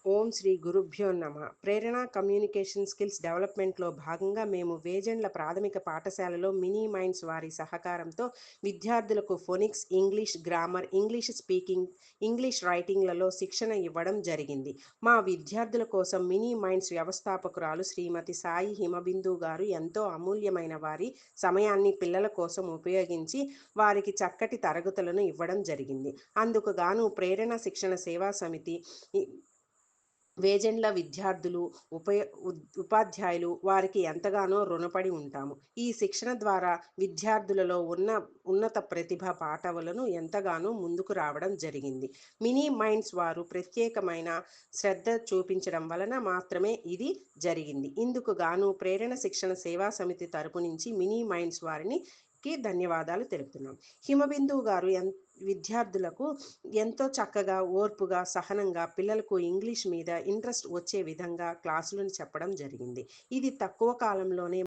ఓం శ్రీ గురుభ్యో నమ. ప్రేరణ communication skills డెవలప్మెంట్లో భాగంగా మేము వేజెండ్ల ప్రాథమిక పాఠశాలలో మినీ మైండ్స్ వారి సహకారంతో విద్యార్థులకు phonics, English grammar, English speaking, English రైటింగ్లలో శిక్షణ ఇవ్వడం జరిగింది. మా విద్యార్థుల కోసం మినీ మైండ్స్ వ్యవస్థాపకురాలు శ్రీమతి సాయి హిమబిందు గారు ఎంతో అమూల్యమైన వారి సమయాన్ని పిల్లల కోసం ఉపయోగించి వారికి చక్కటి తరగతులను ఇవ్వడం జరిగింది. అందుకు గాను ప్రేరణ శిక్షణ సేవా సమితి వేజెండ్ల విద్యార్థులు, ఉపాధ్యాయులు వారికి ఎంతగానో రుణపడి ఉంటాము. ఈ శిక్షణ ద్వారా విద్యార్థులలో ఉన్నత ప్రతిభ పాఠవులను ఎంతగానో ముందుకు రావడం జరిగింది. మినీ మైండ్స్ వారు ప్రత్యేకమైన శ్రద్ధ చూపించడం వలన మాత్రమే ఇది జరిగింది. ఇందుకు గాను ప్రేరణ శిక్షణ సేవా సమితి తరపు నుంచి మినీ మైండ్స్ వారిని ధన్యవాదాలు తెలుపుతున్నాం. హిమబిందు గారు విద్యార్థులకు ఎంతో చక్కగా, ఓర్పుగా, సహనంగా పిల్లలకు ఇంగ్లీష్ మీద ఇంట్రెస్ట్ వచ్చే విధంగా క్లాసులను చెప్పడం జరిగింది. ఇది తక్కువ కాలంలోనే